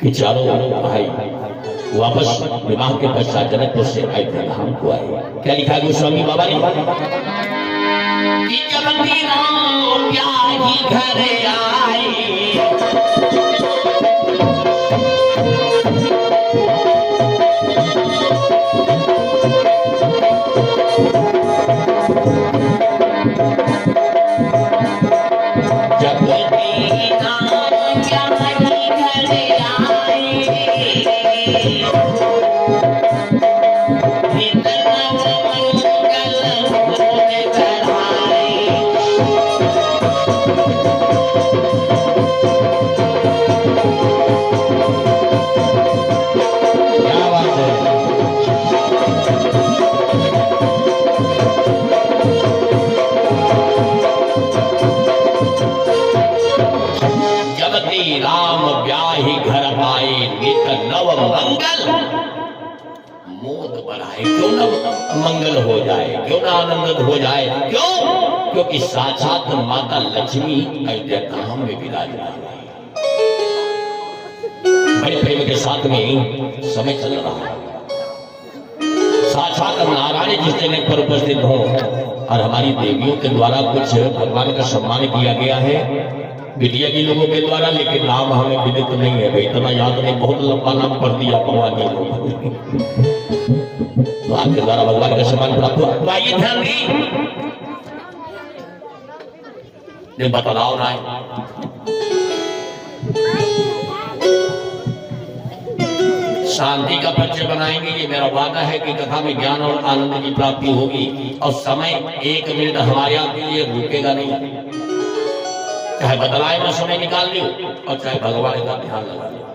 कि चारों भाई वापस विवाह के पश्चात जनकपुर से अयोध्या धाम को आए। क्या लिखा है गोस्वामी बाबा ने कि जब राम प्यारी घर आए राम ब्याही घर आए नित नव मंगल मोद बढ़ाए। क्यों न मंगल हो जाए, क्यों न आनंद हो जाए? क्यों? क्योंकि साक्षात माता लक्ष्मी अयोध्या धाम में विराजमान है। बड़े प्रेम के साथ में समय चल रहा है। साक्षात नारायण जिस जगह पर उपस्थित हो और हमारी देवियों के द्वारा कुछ भगवान का सम्मान किया गया है विद्या के लोगों के द्वारा, लेकिन नाम हमें विदित नहीं है भाई, इतना याद नहीं, बहुत लंबा नाम पढ़ दिया भगवान के लोग। तो आपके द्वारा भगवान का सम्मान प्राप्त हुआ। तो आइए ध्यान दी बतलाओ ना शांति का परिचय बनाएंगे। ये मेरा वादा है कि कथा में ज्ञान और आनंद की प्राप्ति होगी और समय 1 मिनट हमारे आपके लिए रुकेगा नहीं। चाहे बदलाए में समय निकाल लियो और चाहे भगवान का ध्यान लगा लियो।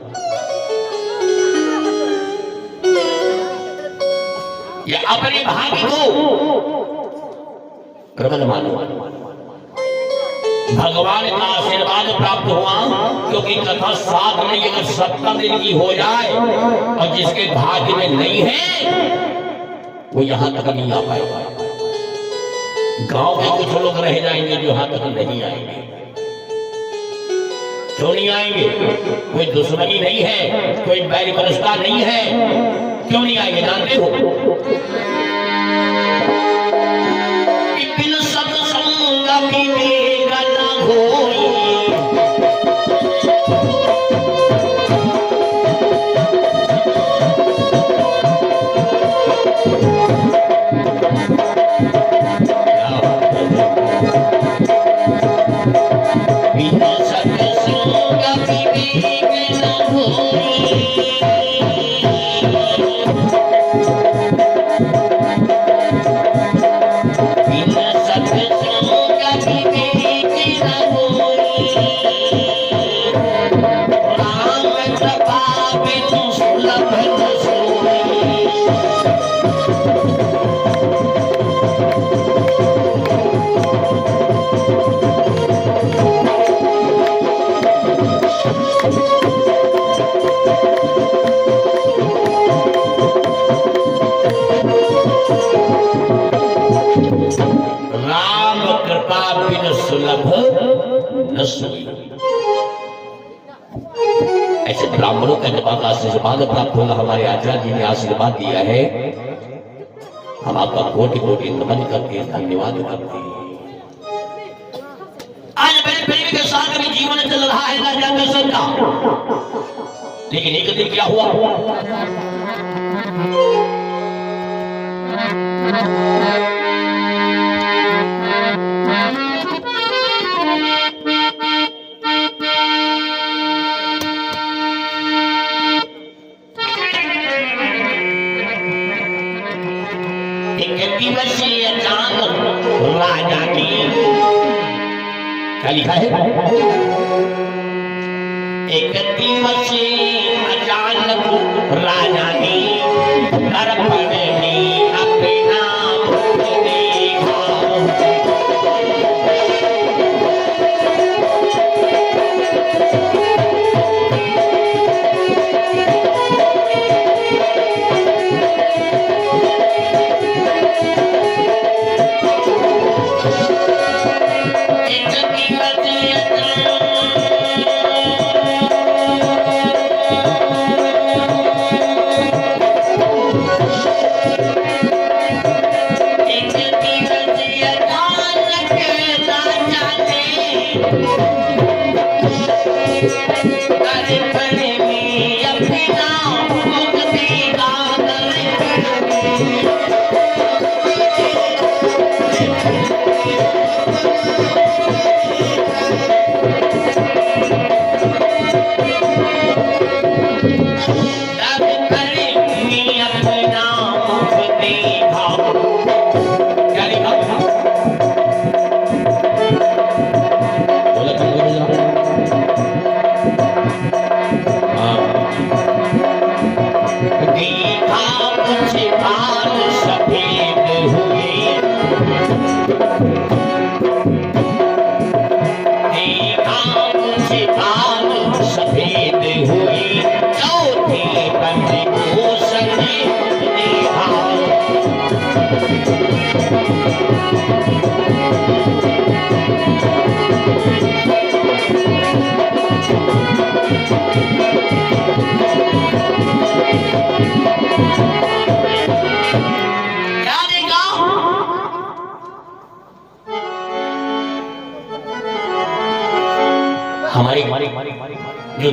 ये अपने भाग्य को प्रबल मानो। भगवान का आशीर्वाद प्राप्त हुआ क्योंकि कथा 7 नहीं अगर 70 दिन की हो जाए और जिसके भाग्य में नहीं है वो यहां तक नहीं आ पाएगा। गांव के कुछ लोग रह जाएंगे जो यहां तक नहीं आएंगे। क्यों नहीं आएंगे? कोई दुश्मनी नहीं है, कोई बैरी परस्ता नहीं है। क्यों नहीं आएंगे जानते हो? बिन सत्संग विवेक न होई। ऐसे ब्राह्मणों का जब आशीर्वाद प्राप्त होगा, हमारे आचार्य जी ने आशीर्वाद दिया है, हम आपका कोटि कोटि नमन करके धन्यवाद करते हैं। आज मेरे प्रेमी के साथ में जीवन चल रहा है राजा दशरथ का, लेकिन एक दिन क्या हुआ? राजा की क्या लिखा है? एक दिवसीय अचानक राजा ने दर्पण में अपना मुख देखा। हमारे जो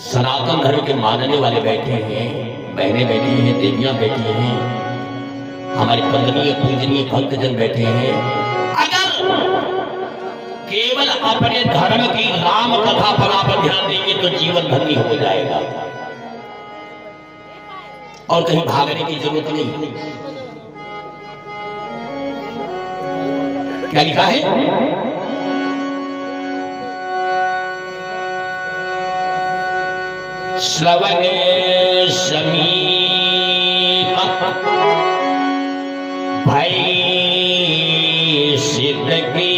सनातन धर्म के मानने वाले बैठे हैं, बहनें बैठी हैं, देवियां बैठी हैं, हमारे वंदनीय पूजनीय भक्तजन बैठे हैं। अगर केवल अपने धर्म की राम कथा पर आप ध्यान देंगे तो जीवन धन्य हो जाएगा और कहीं भागने की जरूरत नहीं। क्या लिखा है? श्रवणे समीप भय सिद्ध की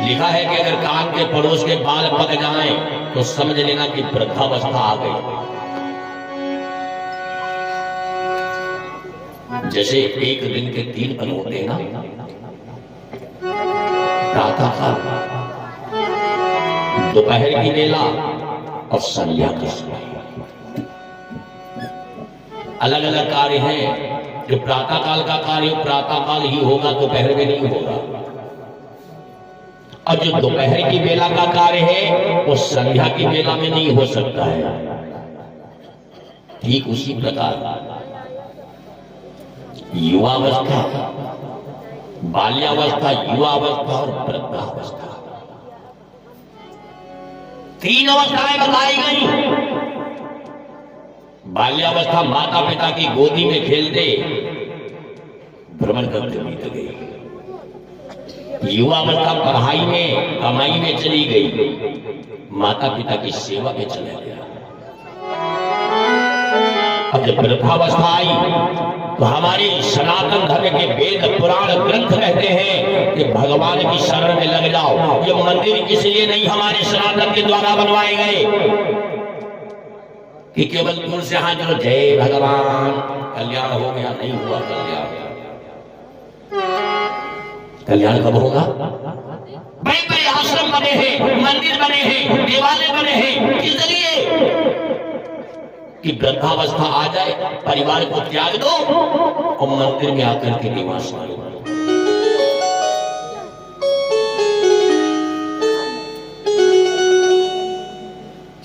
लिखा है कि अगर कान के पड़ोस के बाल पक जाएं तो समझ लेना कि वृद्धावस्था आ गई। जैसे एक दिन के 3 पल होते हैं ना, प्रातः दोपहर की बेला और संध्या का समय। अलग अलग कार्य हैं। जो प्रातः काल का कार्य प्रातः काल ही होगा, दोपहर में नहीं होगा, और जो दोपहर की बेला का कार्य है वो संध्या की बेला में नहीं हो सकता है। ठीक उसी प्रकार युवावस्था, बाल्यावस्था, युवावस्था और वृद्धावस्था, 3 अवस्थाएं बताई गई। बाल्यावस्था माता पिता की गोदी में खेलते भ्रमण करते बीत गई। युवावस्था पढ़ाई में कमाई में चली गई, माता पिता की सेवा में चला गया। अब जब वृद्धावस्था आई तो हमारे सनातन धर्म के वेद पुराण ग्रंथ कहते हैं कि भगवान की शरण में लग जाओ। ये मंदिर इसलिए नहीं हमारे सनातन के द्वारा बनवाए गए कि केवल दूर से हाथ जो जय भगवान कल्याण हो गया, नहीं हुआ कल्याण। कल्याण कब होगा? बड़े बड़े आश्रम बने हैं, मंदिर बने हैं, देवालय बने हैं, किस जरिए? कि वृद्धावस्था आ जाए, परिवार को त्याग दो और मंदिर में आकर के निवास करो।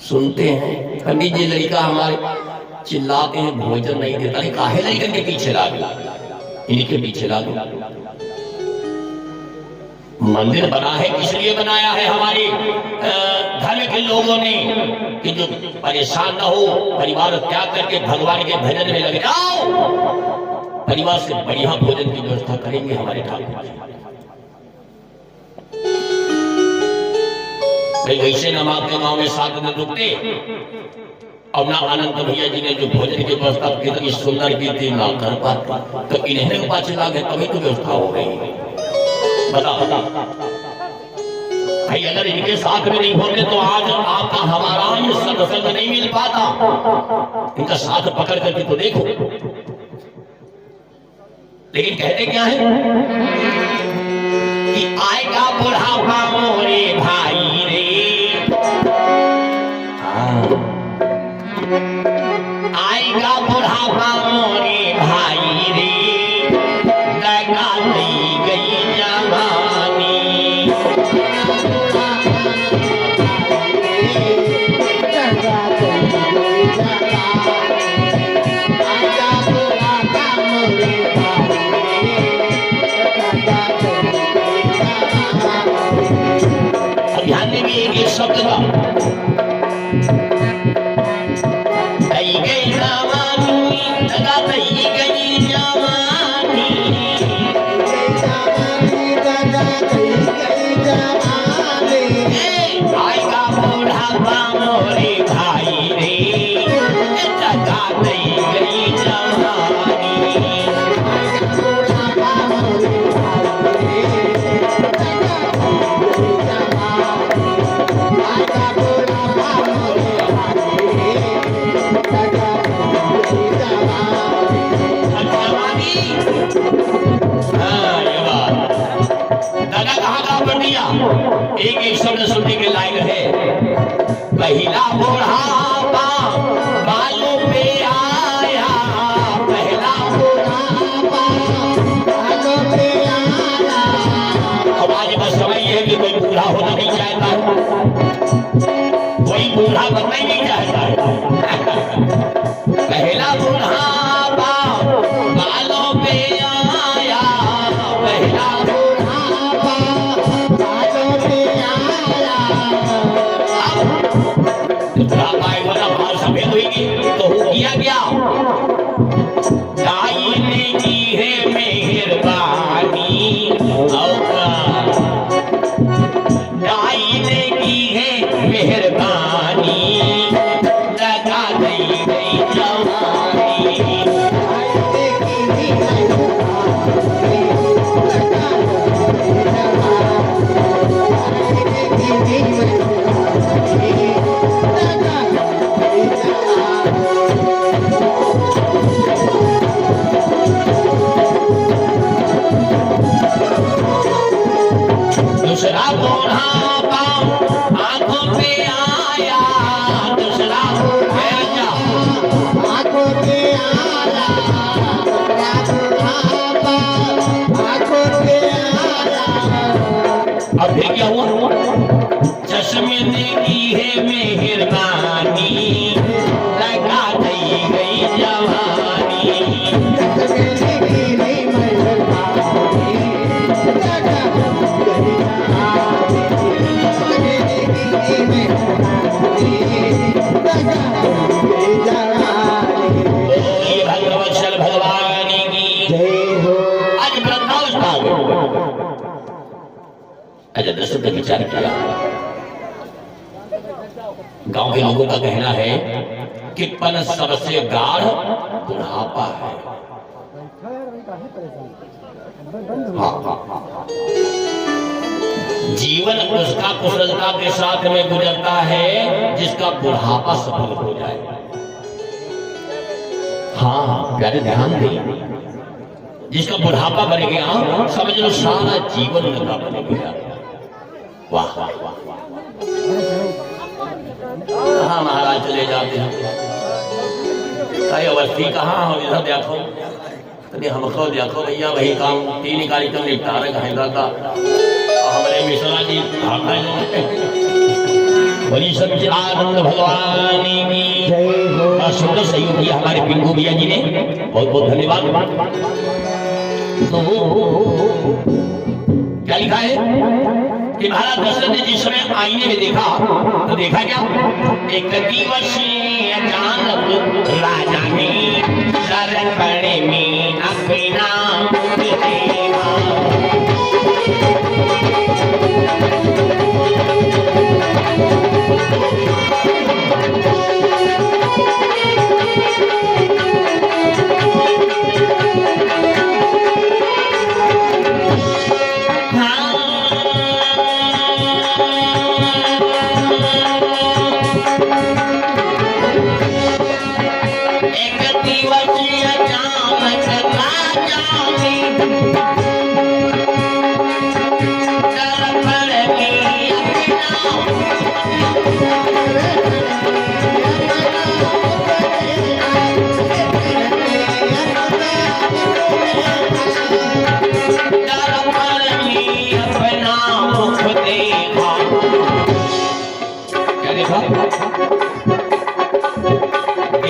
सुनते हैं पंडित जी लड़का हमारे चिल्लाते हैं, भोजन नहीं देता। काहे लड़कन के पीछे लागो, इनके पीछे लागो। मंदिर बना है किस लिए बनाया है हमारे धर्म के लोगों ने कि जो परेशान न हो, परिवार त्याग करके भगवान के भजन में लग जाओ। परिवार से बढ़िया भोजन की व्यवस्था करेंगे हमारे ठाकुर जी। वैसे न माँ के गाँव में 7 दिन रुकते और ना अनंत भैया जी ने जो भोजन की व्यवस्था कितनी सुंदर की थी ना कर पाते, तो इन्हें पाछे लागे तभी तो व्यवस्था हो गई। बता भाई, अगर इनके साथ में नहीं होते तो आज आपका हमारा ये सत्संग नहीं मिल पाता। इनका साथ पकड़ करके तो देखो। लेकिन कहते क्या है कि आएगा बुढ़ापा मोरे भाई रे, आएगा बुढ़ापा मोरे भाई रे, लगा दी गई जवानी। शब्द का दई गई जवानी लगा दई गई जवानी आएगा बुढ़ापा मोरे भाई रे लगा दई गई जवानी एक एक शब्द सुनने के लायक है। पहला बुढ़ापा बालों पे आया, पहला बुढ़ापा बालों पे आया। अब आज बस समय यह है कि कोई बूढ़ा होना नहीं चाहता है, कोई बूढ़ा बनना ही नहीं चाहता है। पहला बुढ़ापा बालों पे आया, पहला तो हो किया क्या दाई ने की है मेहरबानी, दाई ने की है मेहरबानी लगा दई गई जवानी। दूसरा बुढ़ापा आंखों पे आया, दूसरा आंखों पे आया, बुढ़ापा आंखों पे आया। अब फिर क्या हुआ? चश्मे ने की है मेहरबानी लगा दई गई जवानी। अच्छा दर्शक ने विचार किया, गांव के लोगों का कहना है कि पन सबसे गाढ़ बुढ़ापा है। जीवन उसका कुशलता के साथ में गुजरता है जिसका बुढ़ापा सफल हो जाए। हाँ प्यारे ध्यान दें, जिसका बुढ़ापा बन गया समझ लो सारा जीवन लगा बन गया। वाह कहाँ महाराज चले जाते हैं, कई अवस्थी कहाँ हो, इधर देखो तभी हमको देखो भैया वही काम तीन कार्यक्रम निपटा रहे घंटा का। हमारे मिश्रा जी बड़ी सच्चिदानंद भगवान की सुंदर सहयोग किया हमारे पिंकू भैया जी ने, बहुत बहुत धन्यवाद। तो क्या लिखा है कि महाराज दशरथ ने जिस समय आईने में देखा तो देखा क्या, एक दिवस अचानक राजा ने दर्पण में अपना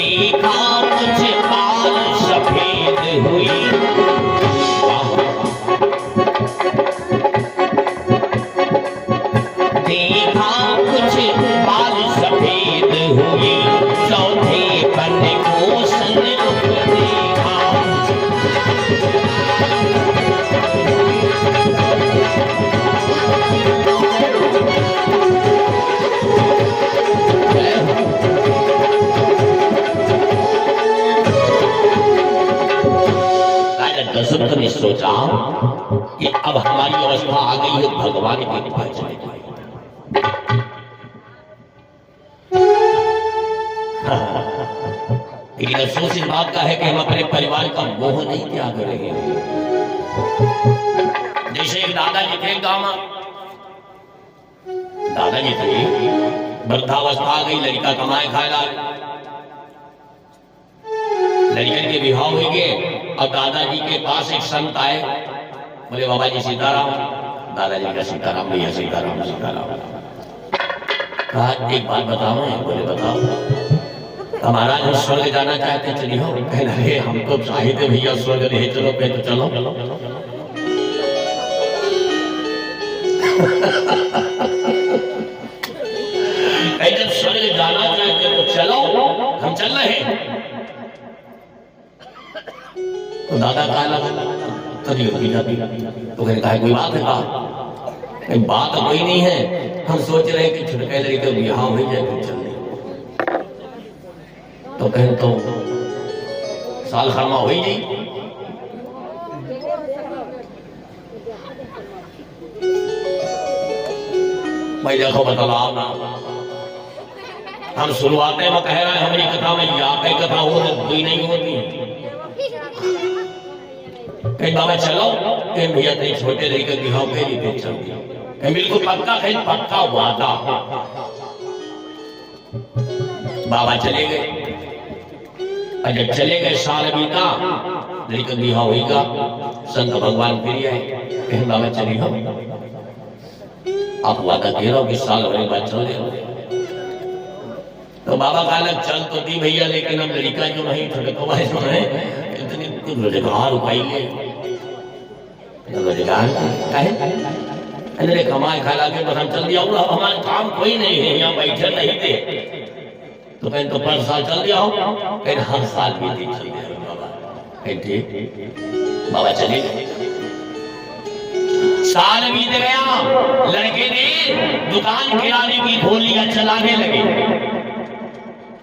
देखा मुझे बाल सफेद हुई, सोचा कि अब हमारी अवस्था आ गई है भगवान के पास चले जाए। लेकिन अफसोस इस बात का है कि हम अपने परिवार का मोह नहीं त्याग रहे हैं। जैसे एक दादाजी थे गांव में, दादाजी थे, वृद्धावस्था आ गई, लड़का कमाए खाए लाल, लड़कन के विवाह हो गए। अब दादाजी के पास एक संत आए, बोले बाबा जी सीताराम। दादाजी का सीताराम भैया, सीताराम सीताराम। कहा एक बात बताओ। बोले बताओ। महाराज हम स्वर्ग जाना चाहते हैं, चलिए। कहना है हम तो चाहते भैया स्वर्ग नहीं, चलो पे तो चलो। जब स्वर्ग जाना चाहते तो चलो, हम चल रहे हैं। तो दादा कहा कभी होगी जाती तो कहा कोई बात है? बात कोई नहीं है, हम सोच रहे हैं कि छुटके लड़के विवाह हो जाए तो चल। तो कहें तो साल खामा हो ही नहीं। भाई देखो बतलाओ ना, हम शुरुआत में कह रहे हैं हमारी कथा में यहाँ पे कथा हो कोई नहीं होती। कहीं बाबा चलो, कहीं भैया तेरे छोटे लड़के विवाह पे नहीं चल दिया, कहीं बिल्कुल पक्का, कहीं पक्का वादा। बाबा चले गए। जब चले गए साल बीता, लड़का विवाह होगा, संत भगवान फिर आए, कहीं बाबा चली हो, आप वादा कह रहे हो कि साल भर बाद चल रहे हो। तो बाबा का अलग चल तो दी भैया, लेकिन अब लड़का जो नहीं थोड़े तो भाई जो है इतनी रोजगार उपाइए, रोजगार अरे कमाए खा के बस हम चल दिया। हमारे काम कोई नहीं है, यहाँ बैठे नहीं थे। तो कहीं तो पर साल चल दिया हो, कहीं हर साल भी चल दिया बाबा। ठीक बाबा चले गए। साल बीत गया, लड़के ने दुकान किराने की खोलियां चलाने लगे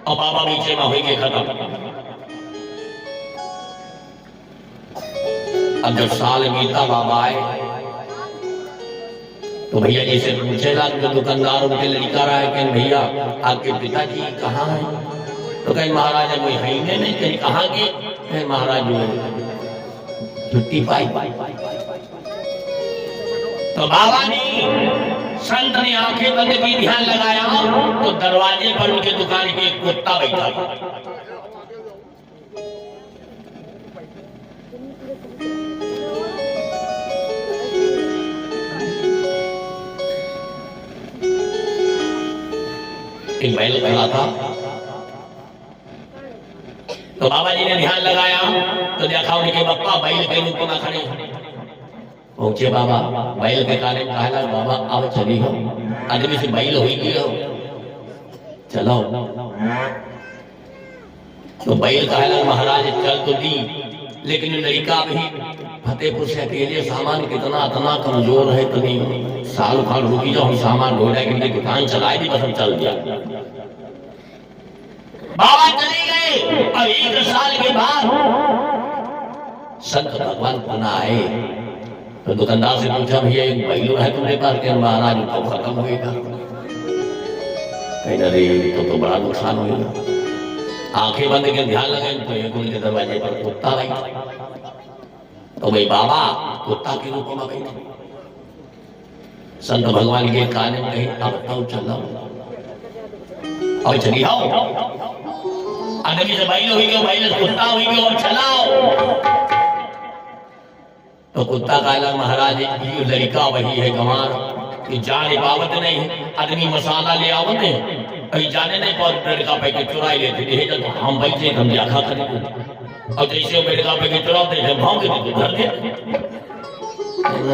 और बाबा बीचे में हुई के खत्म। अब जब साल बीता, बाबा आए तो भैया जी से पूछेगा जो दुकानदार उनके लड़का रहा है कि भैया आपके पिताजी कहाँ हैं? तो कहीं महाराज कोई है ही नहीं। कहीं कहाँ के? कहीं महाराज जो छुट्टी पाई। तो बाबा ने संत ने आंखें बंद की, ध्यान लगाया तो दरवाजे पर उनके दुकान के एक कुत्ता बैठा था। एक बैल खड़ा था। तो बाबा जी ने ध्यान लगाया तो देखा उनके बप्पा बैल के रूप में खड़े। पहुंचे बाबा, बैल के काने में कहला बाबा अब चली हो, आदमी से बैल हुई की हो, चलो। तो बैल कहला महाराज चल तो दी, लेकिन लड़का भी फतेहपुर से अकेले सामान कितना इतना कमजोर है, तनी साल खाल रुकी जाओ, सामान ढोड़ा के लिए दुकान चलाई दी, बस हम चल दिया। बाबा चले गए और एक साल के बाद संत भगवान पुनः आए। तो दुकानदार से पूछा भैया एक बैल है तुम्हारे पास? के महाराज तो खत्म होगा। तो बड़ा नुकसान होगा। आंखें बंद के ध्यान लगे तो एक उनके दरवाजे पर कुत्ता बैठा। तो भाई बाबा कुत्ता के रूप में बैठे। संत भगवान के कान में कहीं अब तो चलो और चली आओ, आदमी से बैल हुई गयो, बैल कुत्ता हुई गयो, और चलाओ। तो कुत्ता कहला महाराज ये लड़का वही है गंवार कि जाने पावत नहीं, आदमी मसाला ले आवत है, कहीं जाने नहीं पावत, लड़का पैकेट चुराई लेते थे। जब हम बैठे हम जाखा करें, और जैसे वो लड़का पैकेट चुराते थे भाग के घर दे।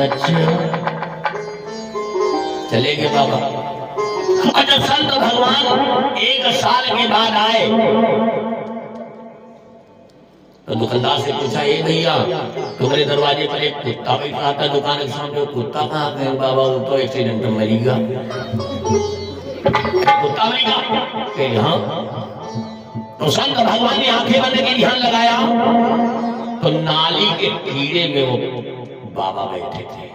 अच्छा चले गए बाबा। जब संत भगवान एक साल के बाद आए तो दुकानदार से पूछा ये भैया तुम्हारे दरवाजे पर एक कुत्ता बैठा था दुकान के सामने, कुत्ता कहाँ गया? बाबा वो तो एक्सीडेंट में मरीगा। कुत्ता मरीगा? हाँ। तो संत भगवान ने आंखें बंद के ध्यान लगाया तो तो नाली के कीड़े में वो बाबा बैठे थे।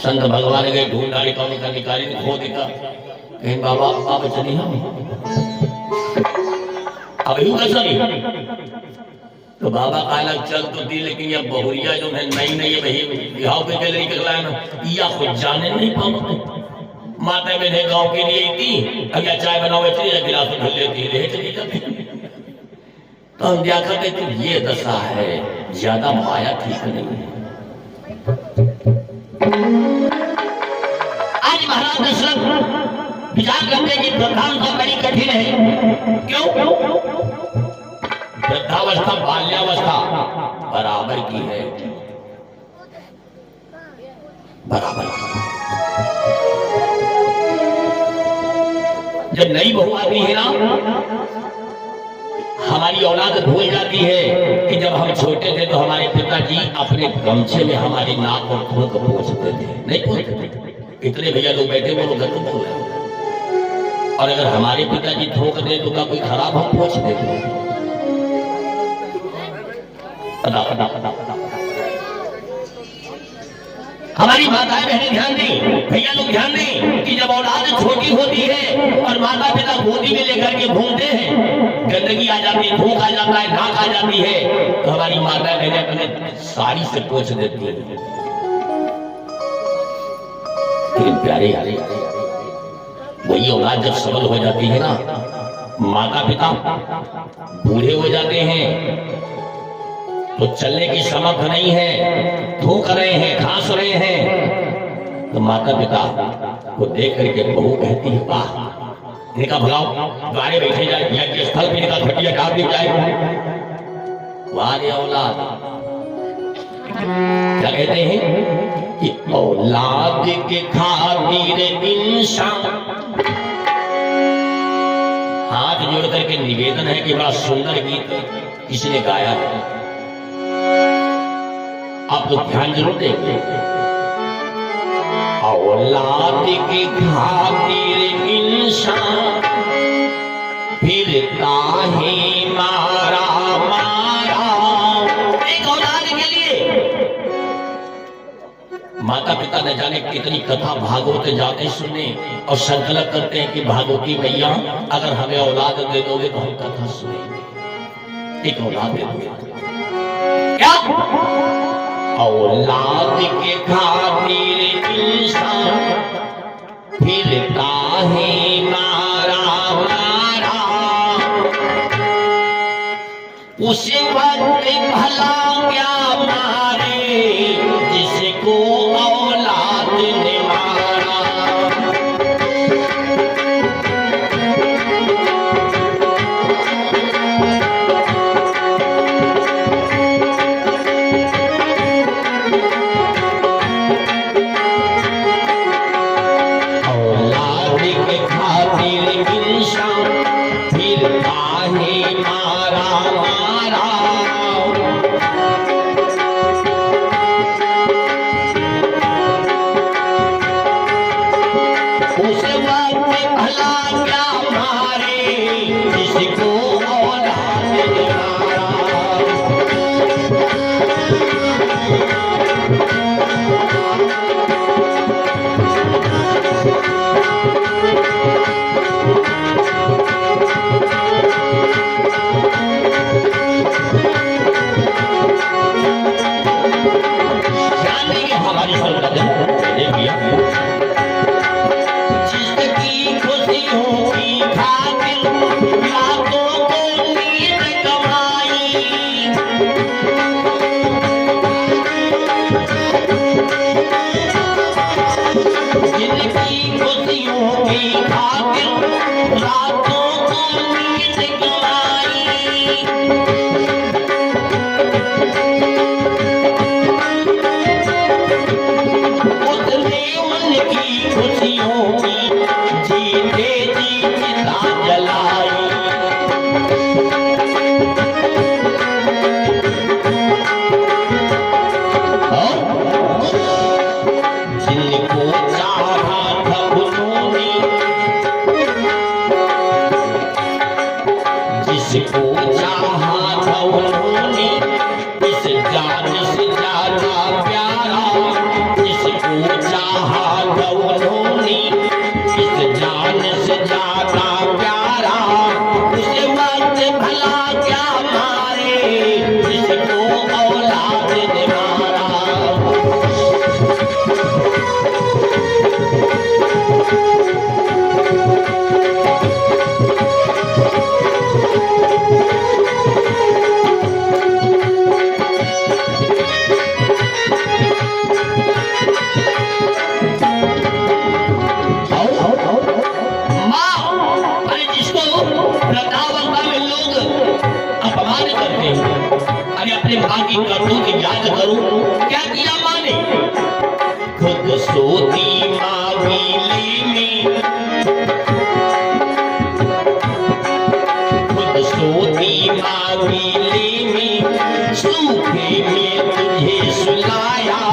संत भगवान गए ढूंढ डाली कौन का निकाली खो देखा, कहीं बाबा आप चली हम अब यूं कैसा नहीं। तो बाबा कहला चल तो दी, लेकिन ये बहुरिया जो है नई नई वही बिहाव पे चल रही कहला ना या कुछ जाने नहीं पाऊंगा। माता मैंने गांव के लिए थी, अगर चाय बनाओ चली या गिलास में ढल लेती रहे चली जाती। तो हम क्या कहते तो ये दशा है, ज्यादा माया ठीक नहीं है। आज महाराज दशरथ विचार करते कि प्रधान का बड़ी कठिन है। क्यों? वृद्धावस्था बाल्यावस्था बराबर की है, बराबर। जब नई बहू आती है ना, हमारी औलाद भूल जाती है कि जब हम छोटे थे तो हमारे पिताजी अपने गमछे में हमारी नाक और थूक पोंछते थे। नहीं पोंछते, इतने भैया लोग बैठे वो लोग गलत बोल रहे। और अगर हमारे पिताजी थूक दे तो क्या कोई खराब हम पोंछ देते? हमारी माताएं बहनें ध्यान दें, भैया लोग ध्यान दें कि जब औलाद छोटी होती है और माता पिता गोदी में लेकर के घूमते हैं, गंदगी आ जाती है, धूप आ जाता है, नाक आ जाती है, तो हमारी माता बहनें अपने साड़ी से पोंछ देती है। लेकिन प्यारे वही औलाद जब सबल हो जाती है ना, माता पिता बूढ़े हो जाते हैं तो चलने की समर्थ नहीं है, थूक रहे हैं, खांस रहे हैं, तो माता पिता को देख करके बहू कहती है वाह इनका भगाओ, द्वारे बैठे जाए, यज्ञ स्थल पे इनका घटिया डाल दी जाए। वाह औलाद क्या कहते हैं कि औलाद के खातिर इंसान, हाथ जोड़ करके निवेदन है कि बड़ा सुंदर गीत किसी ने गाया है, आप लोग ध्यान जरूर देंगे। औलाद के खातिर इंसान फिरता है मारा मारा। एक औलाद के लिए माता पिता न जाने कितनी कथा भागवत जाते सुनने और संकल्प करते हैं कि भागवती मैया अगर हमें औलाद दे दोगे तो हम कथा सुनेंगे। एक औलाद दे दोगे क्या? औलाद के खातिर इंसान फिरता है मारा मारा। उस वक्त भला क्या मारे जिसको औलाद ने मारा। अपनी माँ की करतूत याद करूं। क्या किया माँ ने? खुद सोती माँ गीले में, खुद सोती माँ गीले में, सूखे में तुझे सुलाया।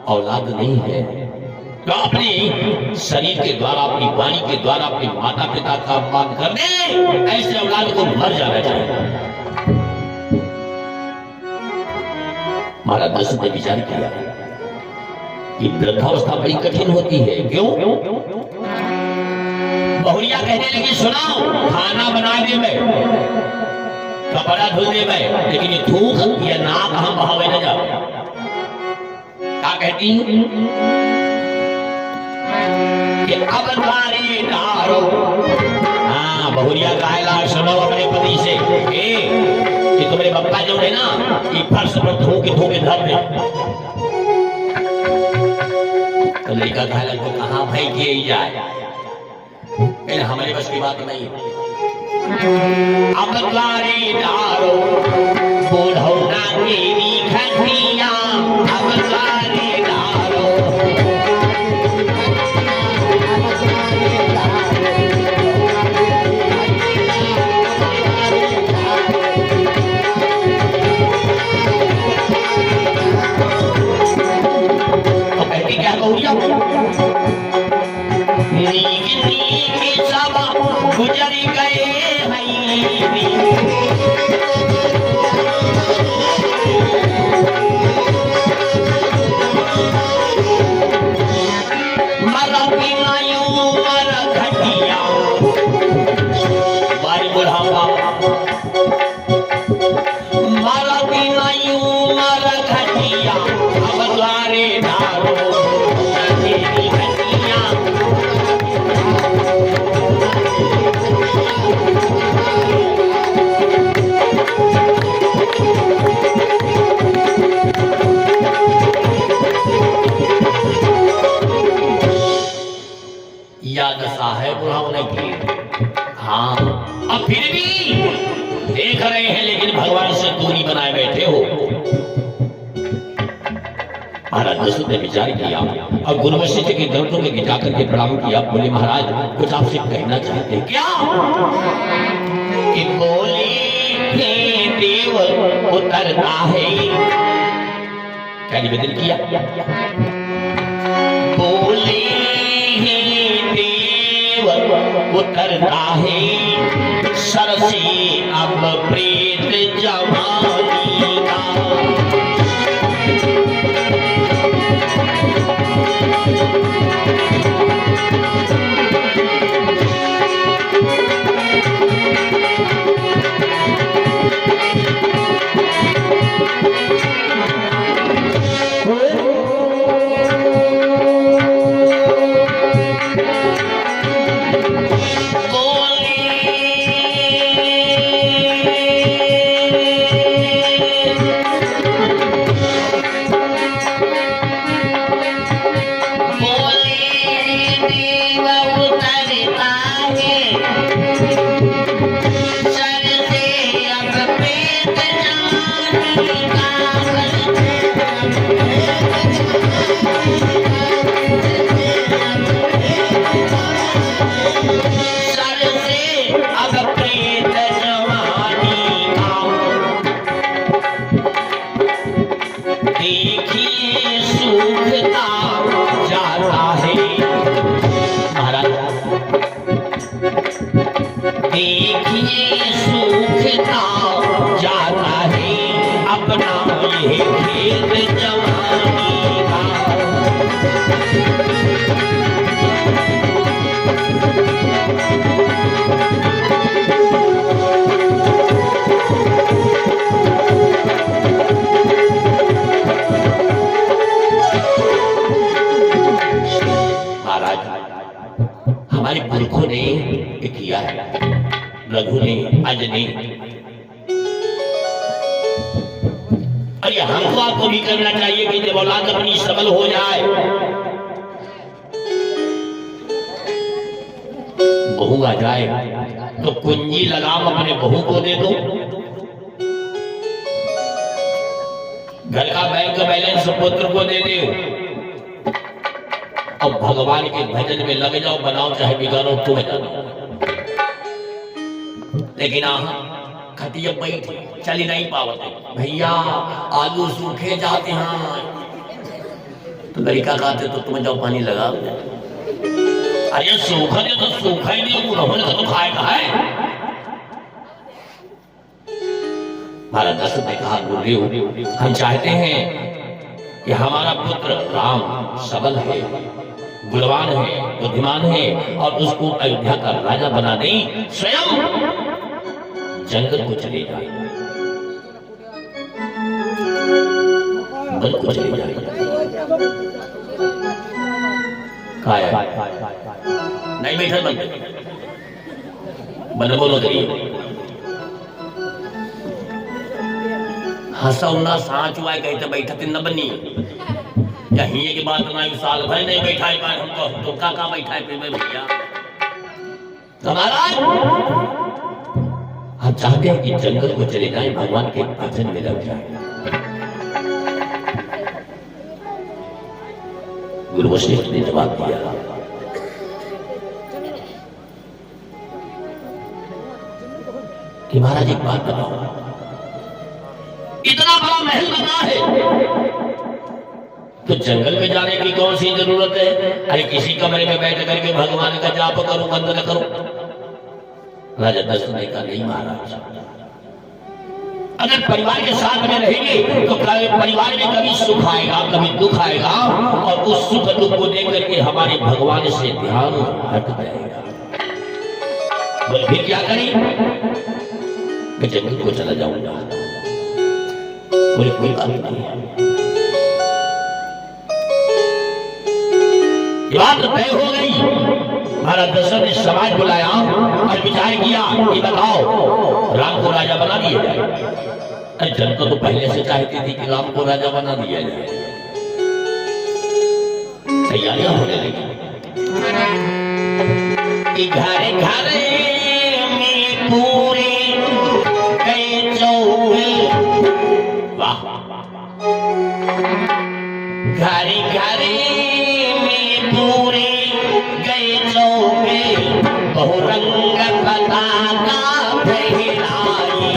औलाद नहीं है तो अपने शरीर के द्वारा, अपनी वाणी के द्वारा अपने माता पिता का अपमान कर दे, ऐसे औलाद को मर जाना चाहिए। महाराज दशरथ ने विचार किया कि वृद्धावस्था बड़ी कठिन होती है। क्यों? बहुरिया कहने लगी, सुनाओ, खाना बनाने में, कपड़ा धुलने में, लेकिन ये थूक या नाक हम बहावे न जाओ। क्या कहती कि अब द्वारे डारो। हाँ, बहुरिया कहेला, सुनो अपने पति से कि तुम्हारे बप्पा जो है ना, ये फर्श पर थूके धर दे। तो लड़का कहेला, तो कहाँ भाई किए जाए, हमारे बस की बात नहीं। अब द्वारे डारो बूढ़ौना तेरी खटिया, अब द्वारे डारो। तो कहती क्या गौरिया, नीक नीक सब गुजर गए हाँ, अब फिर भी देख रहे हैं, लेकिन भगवान से दूरी बनाए बैठे हो। महाराज दशरथ ने विचार किया और गुरु वशिष्ठ के दर्दों में जाकर के प्रणाम किया। बोले, महाराज कुछ आपसे कहना चाहते। क्या? कि बोले हे देव उतरता है। क्या निवेदन किया? बोले उतरता है सर से अब प्रेत जवानी का। हमारे पुरखों ने ये किया है, रघु ने, अज ने, और ये हमको आपको भी करना चाहिए कि जब औलाद अपनी सबल हो जाए, बहू आ जाए तो कुंजी लगाम अपने बहू को दे दो, घर का बैंक बैलेंस पुत्र को दे दो, अब भगवान के भजन में लग जाओ, बनाओ चाहे बिगाड़ो तुम्हें जानो। लेकिन खटिया बैठ चली नहीं पावते, भैया आलू सूखे जाते हैं, तो लड़का खाते तो तुम्हें जाओ पानी लगा, अरे सूखा दे तो सूखा ही नहीं, उन्होंने तो खाएगा है। महाराज दशरथ ने कहा, गुरुदेव हम चाहते हैं कि हमारा पुत्र राम सबल है, गुणवान है, बुद्धिमान है, और उसको अयोध्या का राजा बना दें, स्वयं जंगल को चले जाए, वन को चले जाए। नहीं बैठा बन बोलो हंसौना सांच हुआ कहीं तो बैठा न बनी, या हिये की बात ना, साल भर नहीं बैठा है हमको, तो का बैठा है फिर भैया। तो महाराज हम चाहते हैं कि जंगल को चले जाए, भगवान के भजन में लग जाए। गुरु वशिष्ठ ने जवाब दिया, कि महाराज एक बात बताओ, इतना बड़ा महल बना है तो जंगल में जाने की कौन सी जरूरत है? अरे किसी कमरे में बैठ करके भगवान का जाप करो, वंदना करो। राजा दशरथ ने कहा, नहीं महाराज, अगर परिवार के साथ में रहेंगे तो परिवार में कभी सुख आएगा, कभी दुख आएगा, और उस सुख दुख को देख करके हमारे भगवान से ध्यान हट जाएगा। बोले फिर क्या करें? मैं जंगल को चला जाऊंगा। बोले कोई बात नहीं है, बात तय हो गई। महाराज दशरथ ने समाज बुलाया और विचार किया कि बताओ राम को राजा बना दिया जाए। अरे जनता तो पहले से चाहती थी कि राम को राजा बना दिया जाए, तैयारियां होने लगी। घर घर में पूरे गए चौके, वाह, घर घर पूरे गए चौके, बहुरंग पताका फहराई।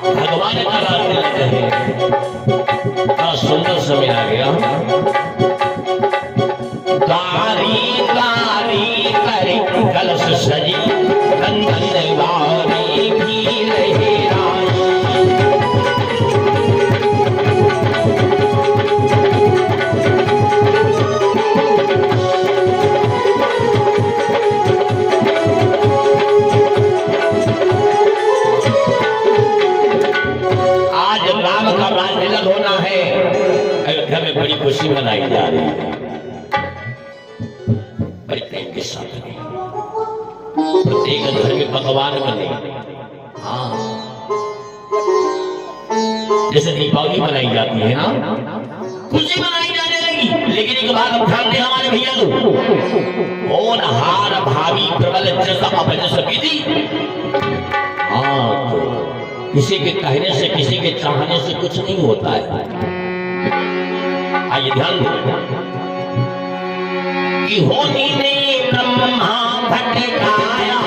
भगवान का रास्ते लगते हैं, बड़ा सुंदर समय आ गया। गारी गारी पर कलश सजी, कंदन गारी भी लहराई। राम का राज तिलक होना है, अयोध्या में बड़ी खुशी मनाई जा रही है। के साथ नहीं। प्रत्येक घर में पकवान बने। हाँ, जैसे दीपावली मनाई जाती है ना, खुशी मनाई जाने लगी। लेकिन एक बात अब ध्यान दे हमारे भैया को, होनहार भावी प्रबल जस अपजस विधि। हाँ, तो किसी के कहने से, किसी के चाहने से कुछ नहीं होता है। आइए ध्यान दो कि होनी ने ब्रह्मा भटकाया,